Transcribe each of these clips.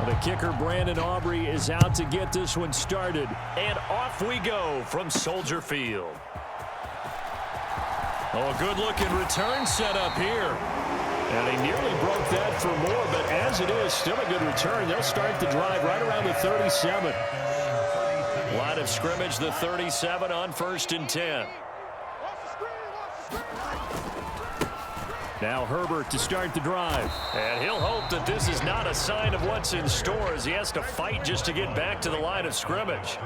The kicker, Brandon Aubrey, is out to get this one started. And off we go from Soldier Field. Oh, a good-looking return set up here. And he nearly broke that for more, but as it is, still a good return. They'll start the drive right around the 37. Line of scrimmage, the 37 on 1st and 10. Now Herbert to start the drive. And he'll hope that this is not a sign of what's in store as he has to fight just to get back to the line of scrimmage.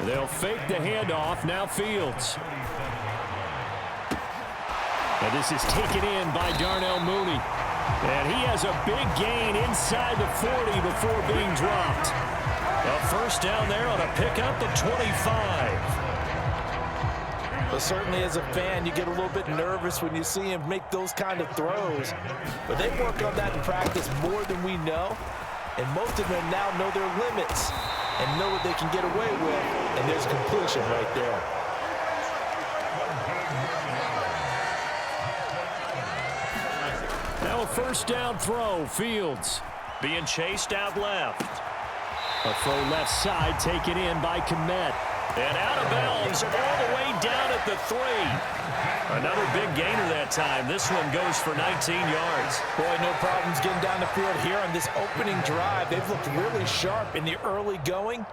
They'll fake the handoff. Now Fields. And this is taken in by Darnell Mooney. And he has a big gain inside the 40 before being dropped. A first down there on a pickup of 25. But certainly as a fan, you get a little bit nervous when you see him make those kind of throws. But they work on that in practice more than we know. And most of them now know their limits and know what they can get away with. And there's completion right there. Now a first down throw. Fields being chased out left. A throw left side taken in by Kmet. And out of bounds all the way down at the 3. Another big gainer that time. This one goes for 19 yards. Boy, no problems getting down the field here on this opening drive. They've looked really sharp in the early going,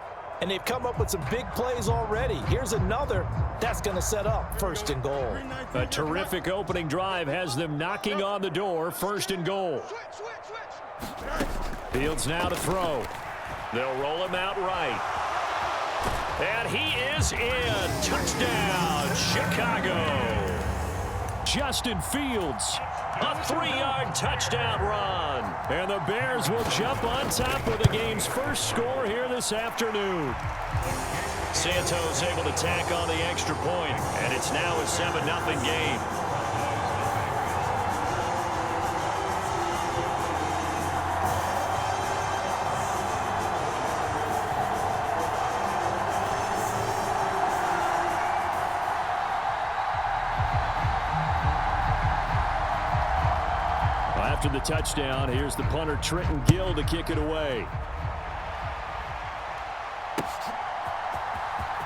and they've come up with some big plays already. Here's another that's going to set up 1st and goal. A terrific opening drive has them knocking on the door. 1st and goal. Fields now to throw. They'll roll him out right. And he is in. Touchdown, Chicago. Justin Fields. A 3-yard touchdown run. And the Bears will jump on top with the game's first score here this afternoon. Santos able to tack on the extra point, and it's now a 7-0 game. After the touchdown, here's the punter, Trenton Gill, to kick it away.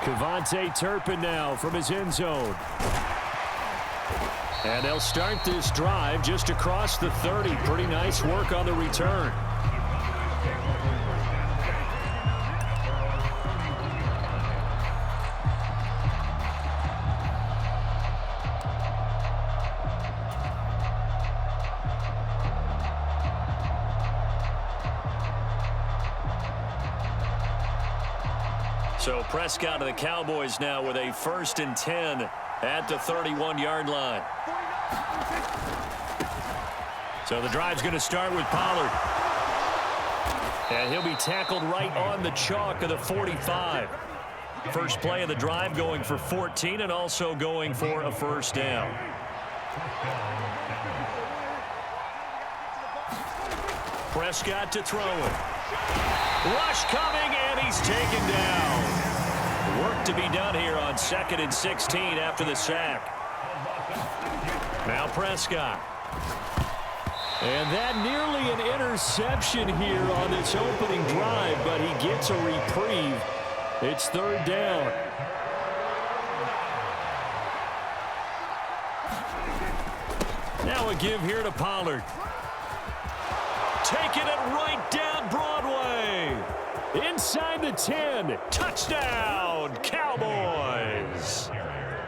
Kevontae Turpin now from his end zone. And they'll start this drive just across the 30. Pretty nice work on the return. So Prescott of the Cowboys now with a 1st and 10 at the 31-yard line. So the drive's going to start with Pollard. And he'll be tackled right on the chalk of the 45. First play of the drive going for 14 and also going for a first down. Prescott to throw it. Rush coming, and he's taken down. Work to be done here on 2nd and 16 after the sack. Now Prescott. And that nearly an interception here on this opening drive, but he gets a reprieve. It's 3rd down. Now a give here to Pollard. Taking it right down Broadway. Inside the 10. Touchdown, Cowboys.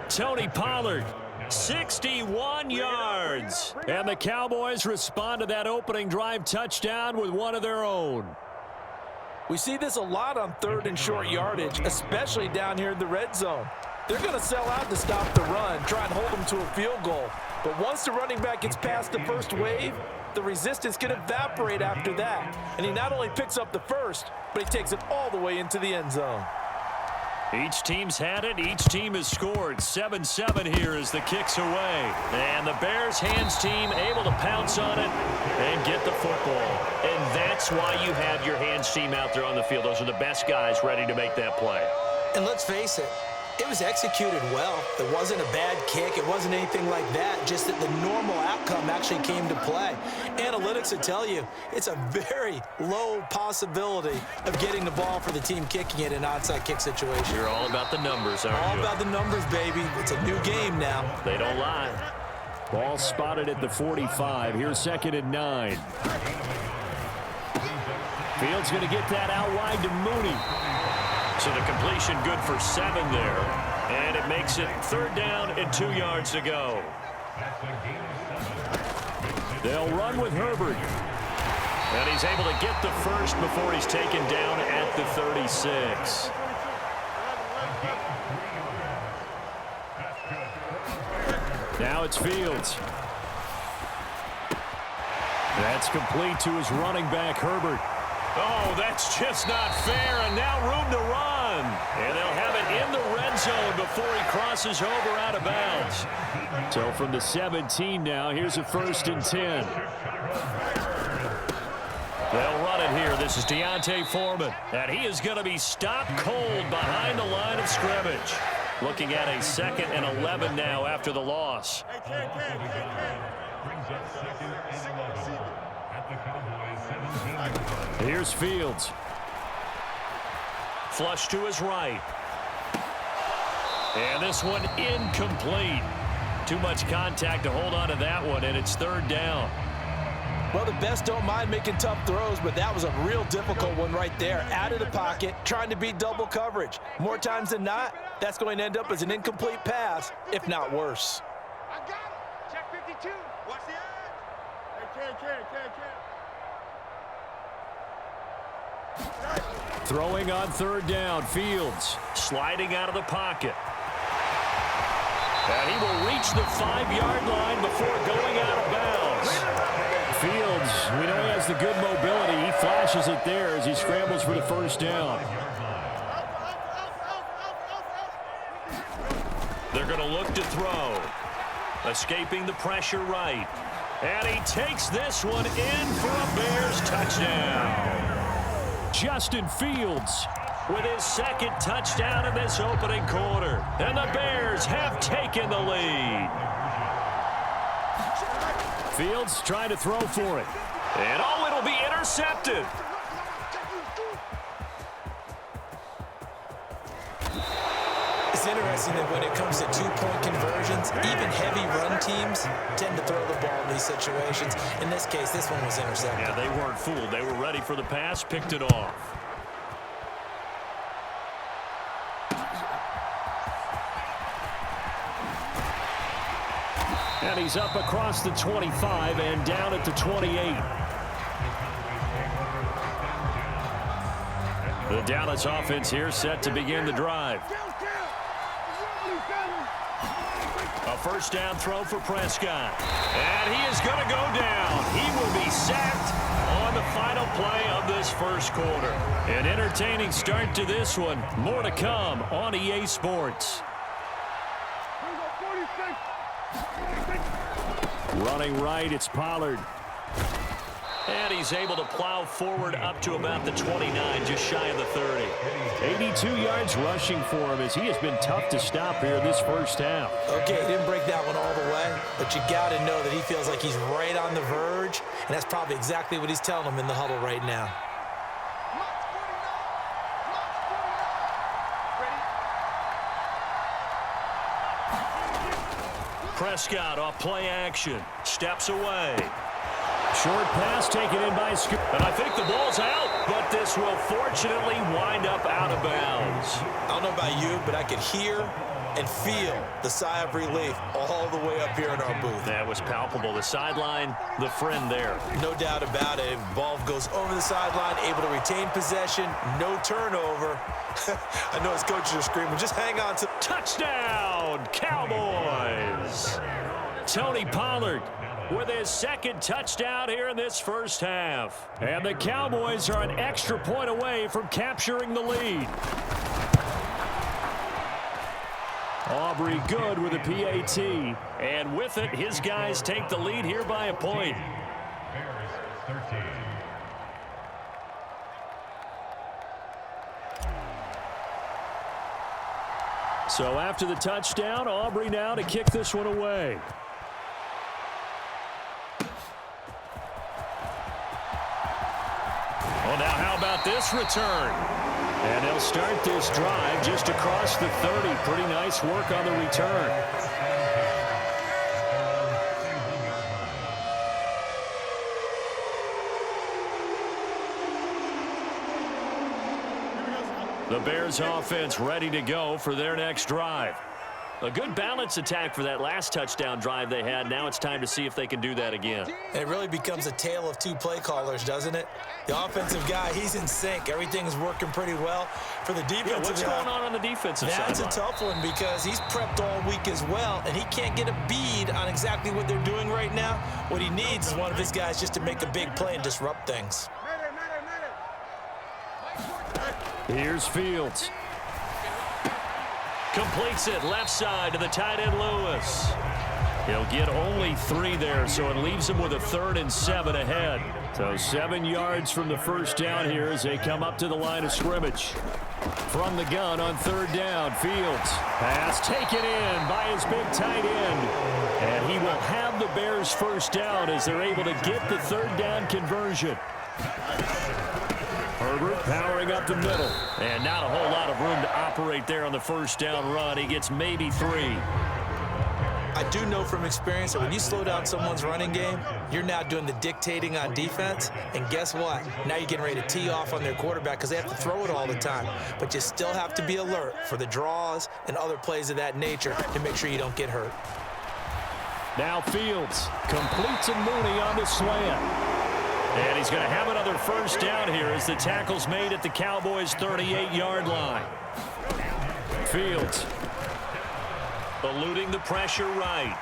Tony Pollard, 61 yards. And the Cowboys respond to that opening drive touchdown with one of their own. We see this a lot on 3rd and short yardage, especially down here in the red zone. They're going to sell out to stop the run, try and hold them to a field goal. But once the running back gets past the first wave, the resistance can evaporate after that. And he not only picks up the first, but he takes it all the way into the end zone. Each team's had it. Each team has scored. 7-7 here as the kick's away. And the Bears hands team able to pounce on it and get the football. And that's why you have your hands team out there on the field. Those are the best guys ready to make that play. And let's face it, It was executed well. It wasn't a bad kick. It wasn't anything like that. Just that the normal outcome actually came to play. Analytics will tell you it's a very low possibility of getting the ball for the team kicking it in an onside kick situation. You're all about the numbers, aren't you? All about the numbers, baby. It's a new game now. They don't lie. Ball spotted at the 45. Here's 2nd and 9. Fields going to get that out wide to Mooney. So the completion good for 7 there. And it makes it 3rd down and 2 yards to go. They'll run with Herbert. And he's able to get the first before he's taken down at the 36. Now it's Fields. That's complete to his running back, Herbert. Oh, that's just not fair, and now room to run. And they'll have it in the red zone before he crosses over out of bounds. So from the 17 now, here's a 1st and 10. They'll run it here. This is Deontay Foreman, and he is going to be stopped cold behind the line of scrimmage. Looking at a 2nd and 11 now after the loss. Here's Fields. Flush to his right. And this one incomplete. Too much contact to hold on to that one, and it's 3rd down. Well, the best don't mind making tough throws, but that was a real difficult one right there. Out of the pocket, trying to beat double coverage. More times than not, that's going to end up as an incomplete pass, if not worse. I got it. Check 52. Watch the edge. Throwing on 3rd down, Fields. Sliding out of the pocket. And he will reach the 5-yard line before going out of bounds. Fields, we know he has the good mobility. He flashes it there as he scrambles for the 1st down. They're going to look to throw. Escaping the pressure right. And he takes this one in for a Bears touchdown. Justin Fields with his 2nd touchdown in this opening quarter. And the Bears have taken the lead. Fields trying to throw for it. And oh, it'll be intercepted. It's interesting that when it comes to 2-point conversions, even heavy run teams tend to throw the ball in these situations. In this case, this one was intercepted. Yeah, they weren't fooled. They were ready for the pass, picked it off. And he's up across the 25 and down at the 28. The Dallas offense here set to begin the drive. A 1st down throw for Prescott. And he is going to go down. He will be sacked on the final play of this 1st quarter. An entertaining start to this one. More to come on EA Sports. Running right, it's Pollard. And he's able to plow forward up to about the 29, just shy of the 30. 82 yards rushing for him as he has been tough to stop here this 1st half. Okay, he didn't break that one all the way, but you got to know that he feels like he's right on the verge, and that's probably exactly what he's telling him in the huddle right now. Prescott off play action. Steps away. Short pass taken in by Scoop. And I think the ball's out, but this will fortunately wind up out of bounds. I don't know about you, but I could hear and feel the sigh of relief all the way up here in our booth. That was palpable. The sideline, the friend there. No doubt about it. Ball goes over the sideline, able to retain possession, no turnover. I know his coaches are screaming, just hang on to. Touchdown, Cowboys! Tony Pollard with his 2nd touchdown here in this 1st half. And the Cowboys are an extra point away from capturing the lead. Aubrey good with a PAT. And with it, his guys take the lead here by a point. So after the touchdown, Aubrey now to kick this one away. Well, now how about this return? And they'll start this drive just across the 30. Pretty nice work on the return. The Bears offense ready to go for their next drive. A good balance attack for that last touchdown drive they had. Now it's time to see if they can do that again. And it really becomes a tale of two play callers, doesn't it? The offensive guy, he's in sync. Everything's working pretty well. For the defensive what's going on the defensive side? That's a tough one because he's prepped all week as well, and he can't get a bead on exactly what they're doing right now. What he needs is one of his guys just to make a big play and disrupt things. Here's Fields. Completes it left side to the tight end Lewis. He'll get only 3 there, so it leaves him with a 3rd and 7 ahead. So 7 yards from the first down here as they come up to the line of scrimmage. From the gun on 3rd down, Fields. Pass taken in by his big tight end. And he will have the Bears first down as they're able to get the 3rd down conversion. Herbert powering up the middle. And not a whole lot of room to operate there on the first down run. He gets maybe 3. I do know from experience that when you slow down someone's running game, you're now doing the dictating on defense. And guess what? Now you're getting ready to tee off on their quarterback because they have to throw it all the time. But you still have to be alert for the draws and other plays of that nature to make sure you don't get hurt. Now Fields completes and Mooney on the slant. And he's going to have another first down here as the tackle's made at the Cowboys' 38-yard line. Fields eluding the pressure right.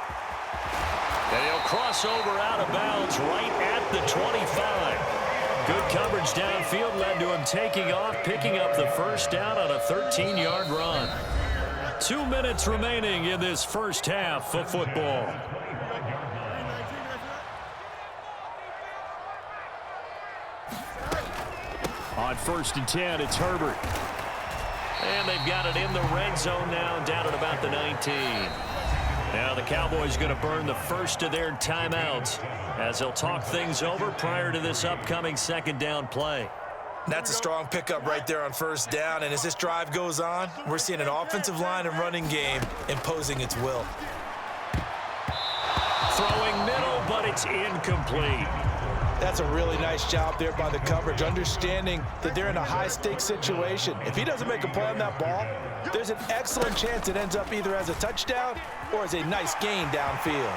And he'll cross over out of bounds right at the 25. Good coverage downfield led to him taking off, picking up the first down on a 13-yard run. 2 minutes remaining in this first half of football. On 1st and 10, it's Herbert. And they've got it in the red zone now, down at about the 19. Now the Cowboys going to burn the first of their timeouts as they'll talk things over prior to this upcoming 2nd down play. That's a strong pickup right there on 1st down. And as this drive goes on, we're seeing an offensive line and running game imposing its will. Throwing middle, but it's incomplete. That's a really nice job there by the coverage, understanding that they're in a high-stakes situation. If he doesn't make a play on that ball, there's an excellent chance it ends up either as a touchdown or as a nice gain downfield.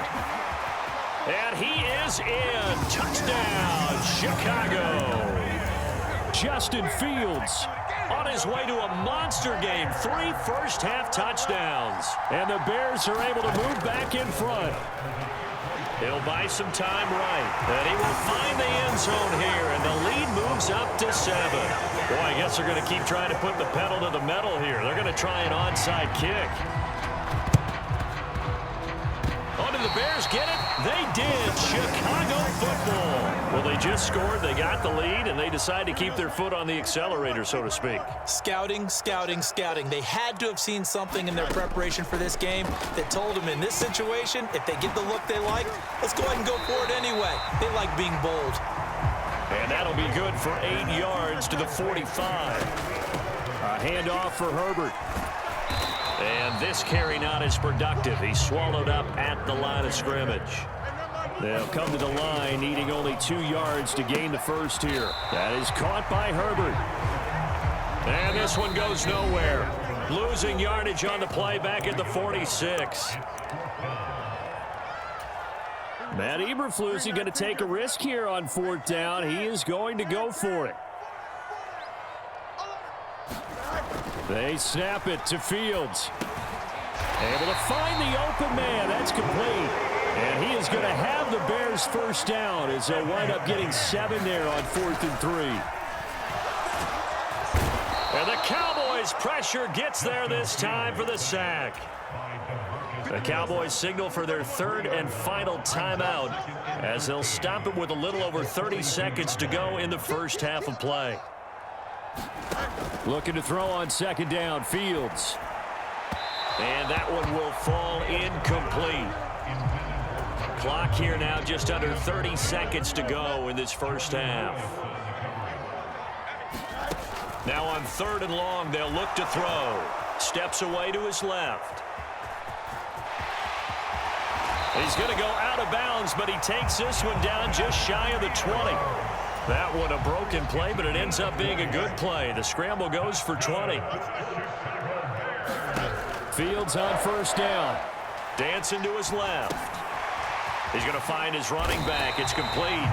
And he is in. Touchdown, Chicago. Justin Fields on his way to a monster game. 3 first-half touchdowns. And the Bears are able to move back in front. He'll buy some time right. And he will find the end zone here. And the lead moves up to 7. Boy, I guess they're going to keep trying to put the pedal to the metal here. They're going to try an onside kick. Oh, did the Bears get it? They did. Chicago football. Well, they just scored. They got the lead, and they decide to keep their foot on the accelerator, so to speak. Scouting, scouting, scouting. They had to have seen something in their preparation for this game that told them in this situation, if they get the look they like, let's go ahead and go for it anyway. They like being bold. And that'll be good for 8 yards to the 45. A handoff for Herbert. And this carry not as productive. He's swallowed up at the line of scrimmage. They'll come to the line, needing only 2 yards to gain the first here. That is caught by Herbert. And this one goes nowhere. Losing yardage on the play back at the 46. Matt Eberflus is going to take a risk here on 4th down. He is going to go for it. They snap it to Fields. Able to find the open man. That's complete. And he is going to have the Bears first down as they'll wind up getting 7 there on 4th and 3. And the Cowboys pressure gets there this time for the sack. The Cowboys signal for their 3rd and final timeout as they'll stop it with a little over 30 seconds to go in the first half of play. Looking to throw on 2nd down, Fields. And that one will fall incomplete. Clock here now, just under 30 seconds to go in this first half. Now on 3rd and long, they'll look to throw. Steps away to his left. He's going to go out of bounds, but he takes this one down just shy of the 20. That one a broken play, but it ends up being a good play. The scramble goes for 20. Fields on 1st down. Dancing to his left. He's going to find his running back. It's complete.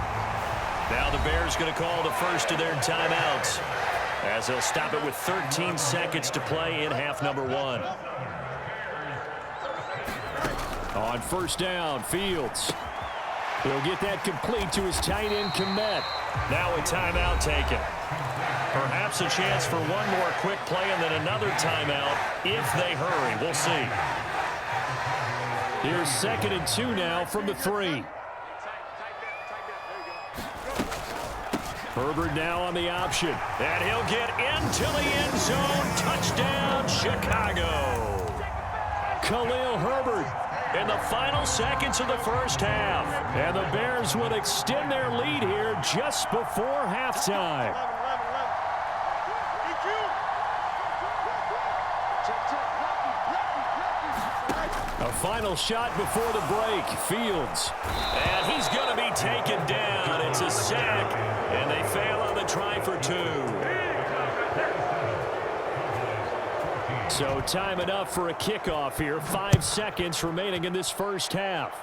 Now the Bears going to call the first of their timeouts, as they'll stop it with 13 seconds to play in half number 1. On 1st down, Fields. He'll get that complete to his tight end, Komet. Now a timeout taken. Perhaps a chance for one more quick play and then another timeout if they hurry. We'll see. Here's 2nd and 2 now from the 3. Herbert now on the option. And he'll get into the end zone. Touchdown, Chicago. Khalil Herbert in the final seconds of the first half. And the Bears will extend their lead here just before halftime. A final shot before the break. Fields. And he's going to be taken down. It's a sack. And they fail on the try for 2. So time enough for a kickoff here. 5 seconds remaining in this first half.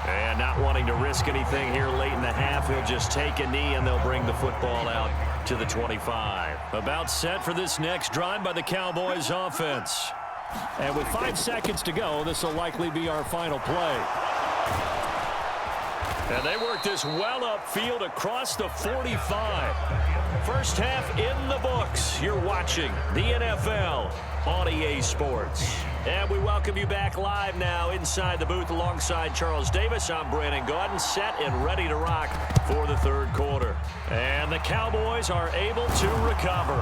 And not wanting to risk anything here late in the half, he'll just take a knee and they'll bring the football out to the 25. About set for this next drive by the Cowboys offense. And with 5 seconds to go, this will likely be our final play. And they work this well upfield across the 45. First half in the books. You're watching the NFL on EA Sports. And we welcome you back live now inside the booth alongside Charles Davis. I'm Brandon Gaudin, set and ready to rock for the 3rd quarter. And the Cowboys are able to recover.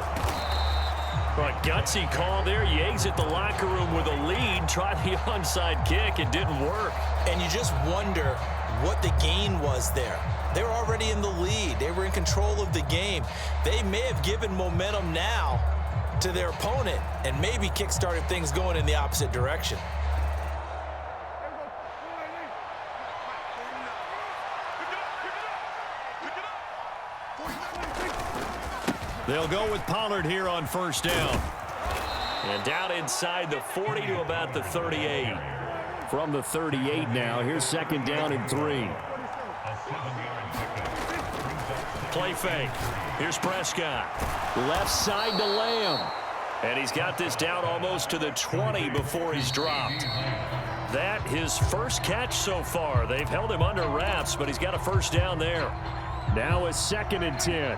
A gutsy call there. You exit the locker room with a lead. Tried the onside kick. It didn't work. And you just wonder what the gain was there. They were already in the lead. They were in control of the game. They may have given momentum now to their opponent and maybe kick-started things going in the opposite direction. They'll go with Pollard here on 1st down. And down inside the 40 to about the 38. From the 38 now, here's 2nd down and 3. Play fake. Here's Prescott. Left side to Lamb. And he's got this down almost to the 20 before he's dropped. That his first catch so far. They've held him under wraps, but he's got a 1st down there. Now a 2nd and 10.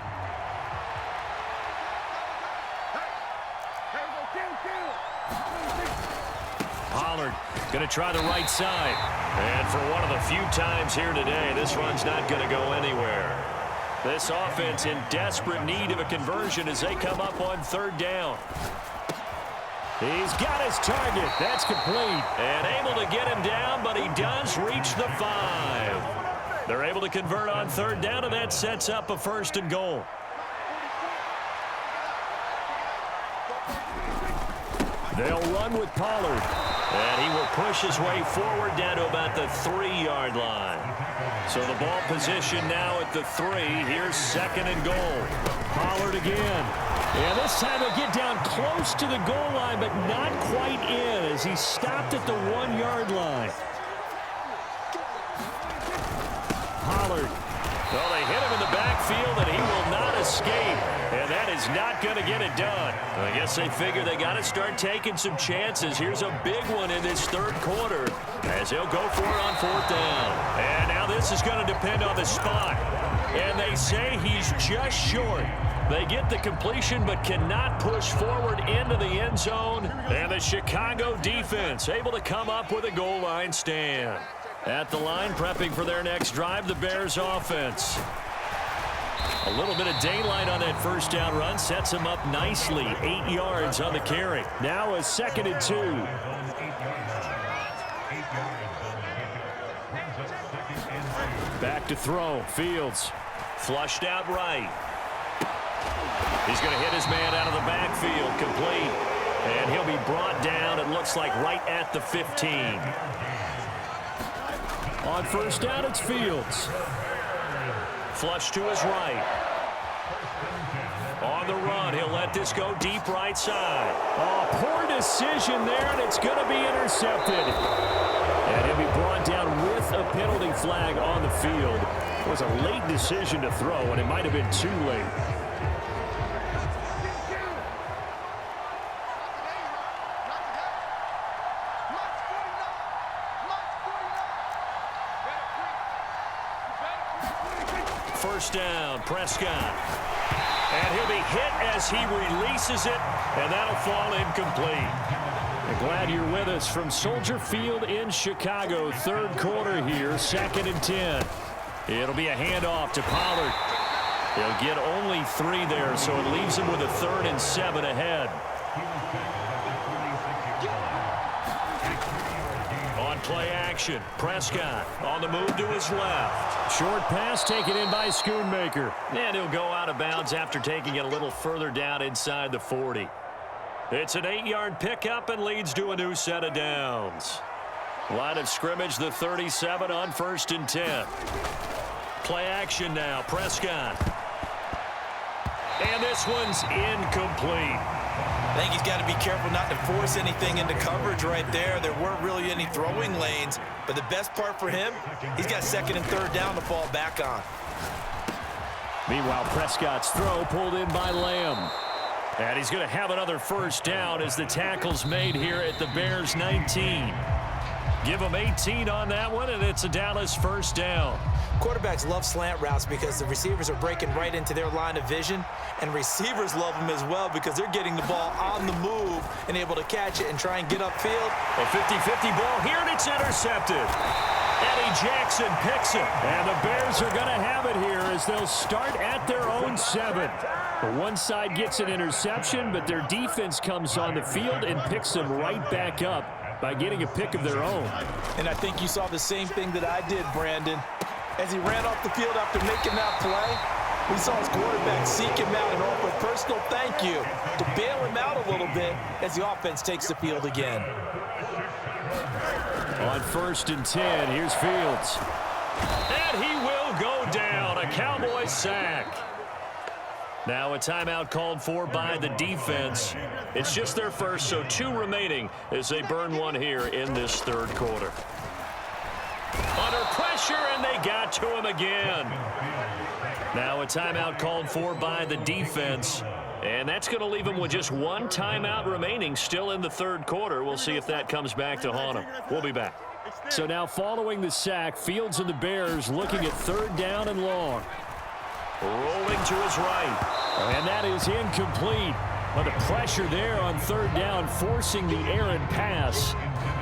Pollard going to try the right side. And for one of the few times here today, this run's not going to go anywhere. This offense in desperate need of a conversion as they come up on 3rd down. He's got his target. That's complete. And able to get him down, but he does reach the 5. They're able to convert on 3rd down, and that sets up a 1st and goal. They'll run with Pollard. And he will push his way forward down to about the 3-yard line. So the ball position now at the 3. Here's 2nd and goal. Pollard again. And this time he'll get down close to the goal line, but not quite in as he stopped at the 1-yard line. Pollard. Well, they hit him in the backfield, and he will not escape. And that is not going to get it done. I guess they figure they got to start taking some chances. Here's a big one in this 3rd quarter as he'll go for it on 4th down. And now this is going to depend on the spot. And they say he's just short. They get the completion but cannot push forward into the end zone. And the Chicago defense able to come up with a goal line stand. At the line, prepping for their next drive, the Bears offense. A little bit of daylight on that first down run sets him up nicely. 8 yards on the carry. Now a 2nd and 2. Back to throw. Fields. Flushed out right. He's going to hit his man out of the backfield. Complete. And he'll be brought down, it looks like, right at the 15. On first down, it's Fields. Flush to his right. On the run, he'll let this go deep right side. Oh, poor decision there, and it's going to be intercepted. And he'll be brought down with a penalty flag on the field. It was a late decision to throw, and it might have been too late. First down, Prescott. And he'll be hit as he releases it, and that'll fall incomplete. I'm glad you're with us from Soldier Field in Chicago. Third quarter here, 2nd and 10. It'll be a handoff to Pollard. He'll get only 3 there, so it leaves him with a 3rd and 7 ahead. On play action, Prescott on the move to his left. Short pass taken in by Schoonmaker. And he'll go out of bounds after taking it a little further down inside the 40. It's an 8-yard pickup and leads to a new set of downs. Line of scrimmage, the 37 on 1st and 10. Play action now, Prescott. And this one's incomplete. I think he's got to be careful not to force anything into coverage right there. There weren't really any throwing lanes, but the best part for him, he's got 2nd and 3rd down to fall back on. Meanwhile, Prescott's throw pulled in by Lamb. And he's going to have another first down as the tackle's made here at the Bears 19. Give him 18 on that one, and it's a Dallas first down. Quarterbacks love slant routes because the receivers are breaking right into their line of vision, and receivers love them as well because they're getting the ball on the move and able to catch it and try and get upfield. A 50-50 ball here, and it's intercepted. Eddie Jackson picks it. And the Bears are going to have it here as they'll start at their own 7. The one side gets an interception, but their defense comes on the field and picks them right back up by getting a pick of their own. And I think you saw the same thing that I did, Brandon. As he ran off the field after making that play, we saw his quarterback seek him out and offer a personal thank you to bail him out a little bit as the offense takes the field again. On 1st and 10, here's Fields. And he will go down. A Cowboys sack. Now a timeout called for by the defense. It's just their first, so 2 remaining as they burn one here in this 3rd quarter. Under pressure, and they got to him again. Now a timeout called for by the defense. And that's going to leave him with just 1 timeout remaining still in the 3rd quarter. We'll see if that comes back to haunt him. We'll be back. So now following the sack, Fields and the Bears looking at 3rd down and long. Rolling to his right. And that is incomplete. But the pressure there on 3rd down, forcing the errant pass.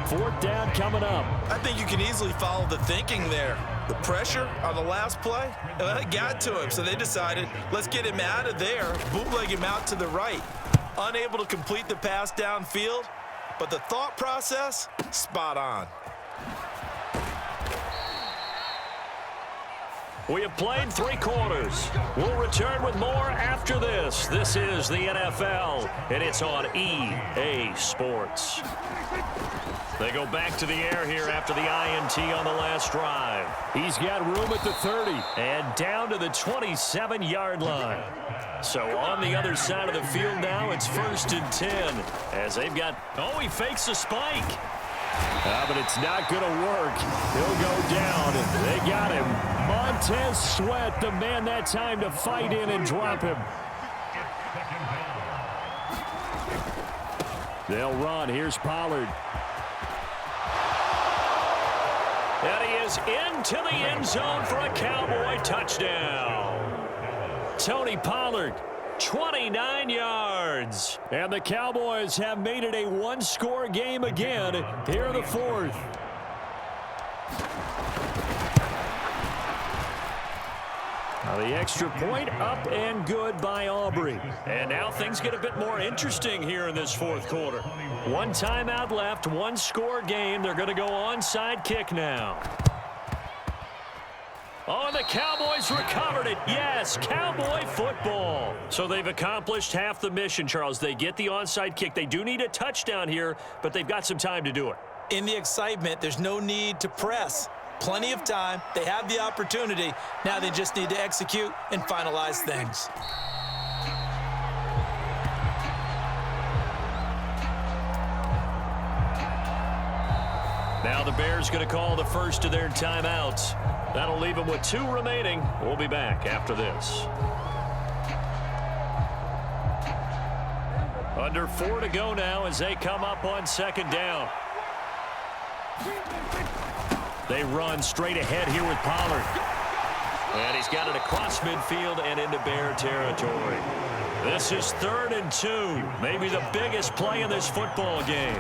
4th down coming up. I think you can easily follow the thinking there. The pressure on the last play, it got to him, so they decided, let's get him out of there, bootleg him out to the right. Unable to complete the pass downfield, but the thought process, spot on. We have played 3 quarters. We'll return with more after this. This is the NFL, and it's on EA Sports. They go back to the air here after the INT on the last drive. He's got room at the 30. And down to the 27-yard line. So on the other side of the field now, it's 1st and 10. As they've got, oh, he fakes a spike. But it's not going to work. He'll go down. They got him. Montez Sweat, the man that time to fight in and drop him. They'll run. Here's Pollard. And he is into the end zone for a Cowboy touchdown. Tony Pollard, 29 yards. And the Cowboys have made it a 1-score game again here in the 4th. Now The extra point up and good by Aubrey. And now things get a bit more interesting here in this fourth quarter. One timeout left, one score game. They're going to go onside kick now. Oh, and the Cowboys recovered it. Yes, Cowboy football. So they've accomplished half the mission, Charles. They get the onside kick. They do need a touchdown here, but they've got some time to do it. In the excitement, there's no need to press. Plenty of time. They have the opportunity. Now they just need to execute and finalize things. Now the Bears going to call the first of their timeouts. That'll leave them with 2 remaining. We'll be back after this. Under 4 to go now as they come up on second down. They run straight ahead here with Pollard. And he's got it across midfield and into Bear territory. This is 3rd and 2. Maybe the biggest play in this football game.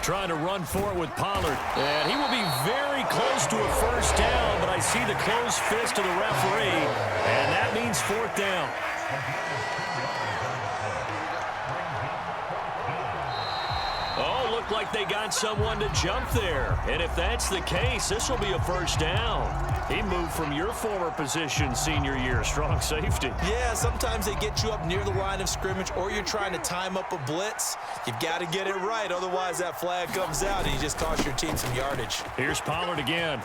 Trying to run for it with Pollard. And he will be very close to a first down, but I see the closed fist of the referee, and that means 4th down. Oh, looked like they got someone to jump there. And if that's the case, this will be a first down. He moved from your former position senior year, strong safety. Yeah, sometimes they get you up near the line of scrimmage or you're trying to time up a blitz. You've got to get it right, otherwise that flag comes out and you just cost your team some yardage. Here's Pollard again.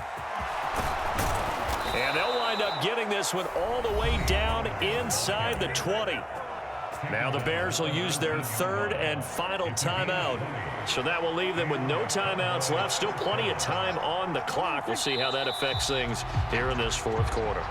And they'll wind up getting this one all the way down inside the 20. Now the Bears will use their 3rd and final timeout. So that will leave them with no timeouts left. Still plenty of time on the clock. We'll see how that affects things here in this fourth quarter.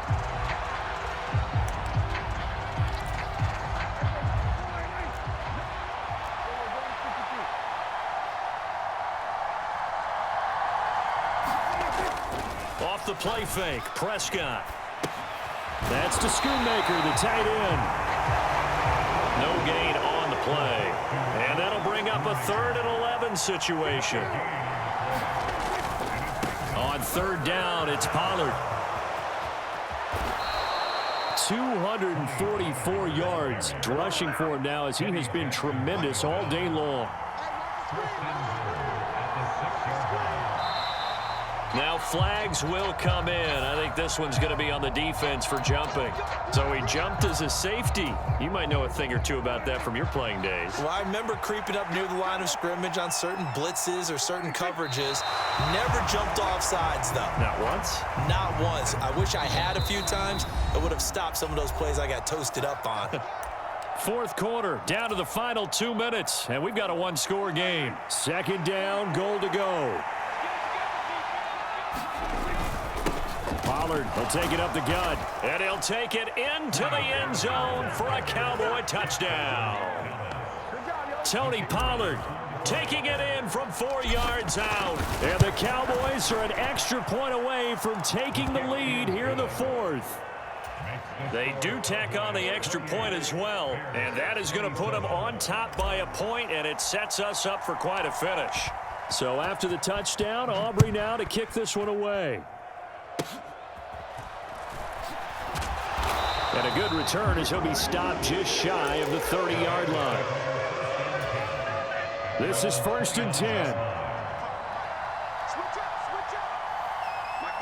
Off the play fake, Prescott. That's to Schoonmaker, the tight end. No gain on the play. And that'll bring up a 3rd and 11 situation. On 3rd down, it's Pollard. 244 yards rushing for him now as he has been tremendous all day long. Now flags will come in. I think this one's going to be on the defense for jumping. So he jumped as a safety. You might know a thing or two about that from your playing days. Well, I remember creeping up near the line of scrimmage on certain blitzes or certain coverages. Never jumped off sides, though. Not once? Not once. I wish I had a few times. It would have stopped some of those plays I got toasted up on. Fourth quarter, down to the final 2 minutes, and we've got a one-score game. 2nd down, goal to go. Pollard will take it up the gut, and he'll take it into the end zone for a Cowboy touchdown. Tony Pollard taking it in from 4 yards out. And the Cowboys are an extra point away from taking the lead here in the 4th. They do tack on the extra point as well, and that is going to put them on top by a point, and it sets us up for quite a finish. So after the touchdown, Aubrey now to kick this one away. And a good return as he'll be stopped just shy of the 30-yard line. This is 1st and 10. Switch up, switch up. You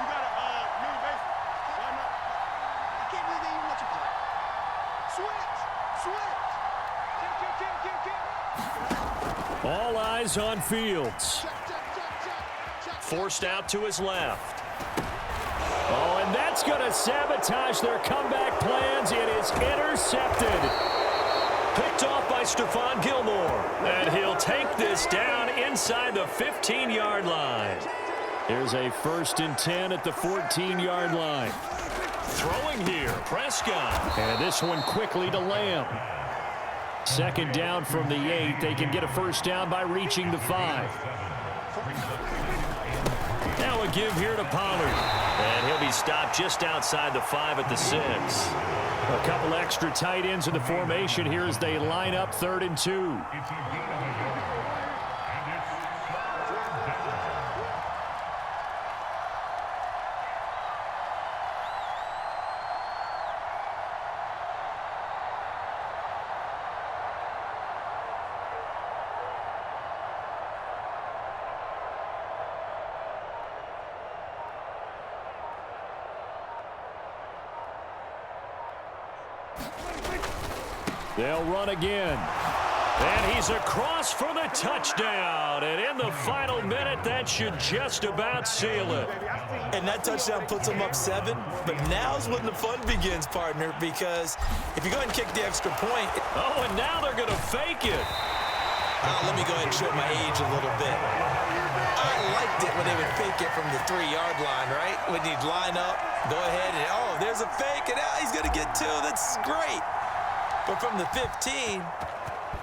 got it. Mini base. I can't believe they even let you play. Switch. All eyes on Fields. Forced out to his left. Oh, and that's going to sabotage their comeback plans. It is intercepted. Picked off by Stephon Gilmore. And he'll take this down inside the 15-yard line. Here's a 1st and 10 at the 14-yard line. Throwing here, Prescott. And this one quickly to Lamb. 2nd down from the 8. They can get a first down by reaching the 5. Now a give here to Pollard. And he'll be stopped just outside the 5 at the 6. A couple extra tight ends in the formation here as they line up 3rd and 2. They'll run again. And he's across for the touchdown. And in the final minute, that should just about seal it. And that touchdown puts them up 7. But now's when the fun begins, partner, because if you go ahead and kick the extra point. Oh, and now they're going to fake it. Let me go ahead and show my age a little bit. I liked it when they would fake it from the 3-yard line, right? When you'd line up, go ahead and, oh, there's a fake, and now he's going to get 2. That's great. But from the 15,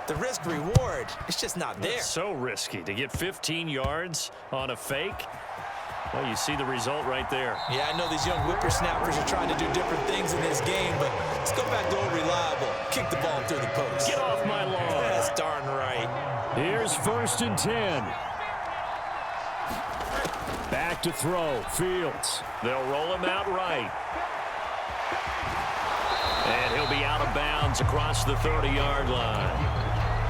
the risk-reward, it's just not there. It's so risky to get 15 yards on a fake. Well, you see the result right there. Yeah, I know these young whippersnappers are trying to do different things in this game, but let's go back to old reliable. Kick the ball through the post. Get off my lawn. That's darn right. Here's 1st and 10. Back to throw. Fields. They'll roll him out right. And he'll be out of bounds across the 30-yard line.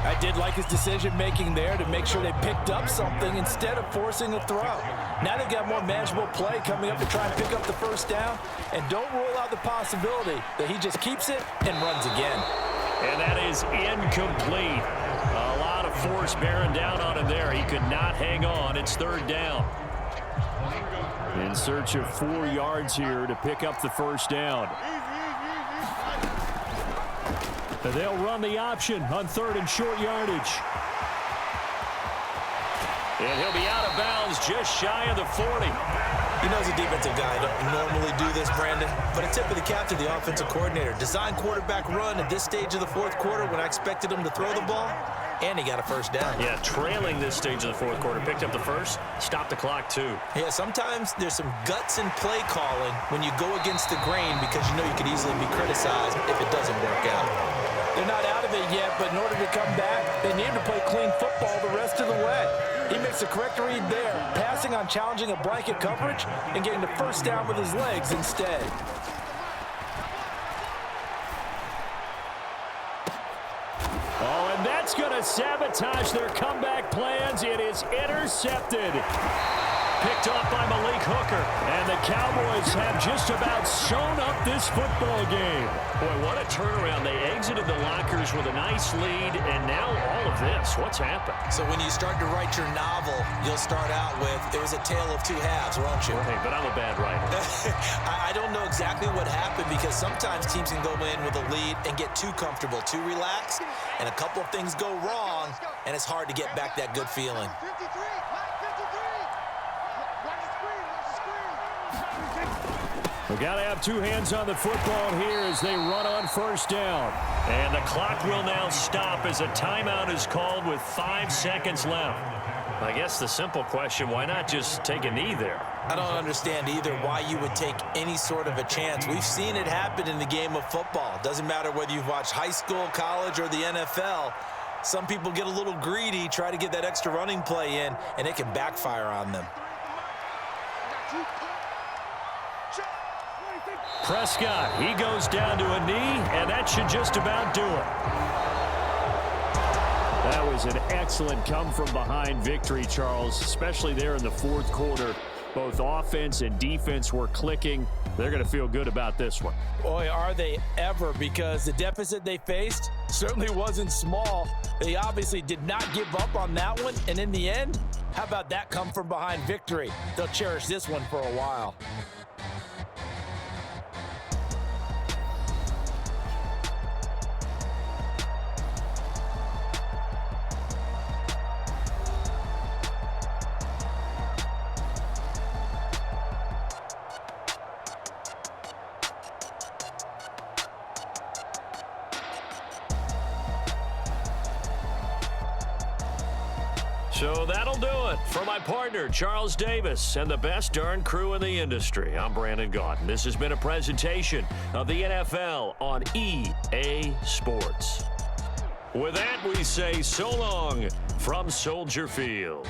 I did like his decision-making there to make sure they picked up something instead of forcing a throw. Now they've got more manageable play coming up to try and pick up the 1st down. And don't rule out the possibility that he just keeps it and runs again. And that is incomplete. A lot of force bearing down on him there. He could not hang on. It's 3rd down. In search of 4 yards here to pick up the 1st down. They'll run the option on 3rd and short yardage. And he'll be out of bounds just shy of the 40. You know, as a defensive guy, I don't normally do this, Brandon, but a tip of the cap to the offensive coordinator. Design quarterback run at this stage of the 4th quarter when I expected him to throw the ball, and he got a 1st down. Yeah, trailing this stage of the 4th quarter. Picked up the 1st, stopped the clock too. Yeah, sometimes there's some guts in play calling when you go against the grain because you know you could easily be criticized if it doesn't work out. They're not out of it yet, but in order to come back, they need to play clean football the rest of the way. He makes the correct read there, passing on challenging a blanket coverage and getting the 1st down with his legs instead. Oh, and that's going to sabotage their comeback plans. It is intercepted. Picked off by Malik Hooker. And the Cowboys have just about sewn up this football game. Boy, what a turnaround. They exited the lockers with a nice lead, and now all of this. What's happened? So when you start to write your novel, you'll start out with, it was a tale of 2 halves, won't you? Hey, but I'm a bad writer. I don't know exactly what happened because sometimes teams can go in with a lead and get too comfortable, too relaxed, and a couple of things go wrong, and it's hard to get back that good feeling. 53, 53. Watch the screen, We've got to have 2 hands on the football here as they run on 1st down. And the clock will now stop as a timeout is called with 5 seconds left. I guess the simple question, why not just take a knee there? I don't understand either why you would take any sort of a chance. We've seen it happen in the game of football. Doesn't matter whether you've watched high school, college, or the NFL. Some people get a little greedy, try to get that extra running play in, and it can backfire on them. Prescott, he goes down to a knee, and that should just about do it. That was an excellent come-from-behind victory, Charles, especially there in the 4th quarter. Both offense and defense were clicking. They're going to feel good about this one. Boy, are they ever, because the deficit they faced certainly wasn't small. They obviously did not give up on that one, and in the end, how about that come-from-behind victory? They'll cherish this one for a while. So that'll do it for my partner, Charles Davis, and the best darn crew in the industry. I'm Brandon Gaudin. This has been a presentation of the NFL on EA Sports. With that, we say so long from Soldier Field.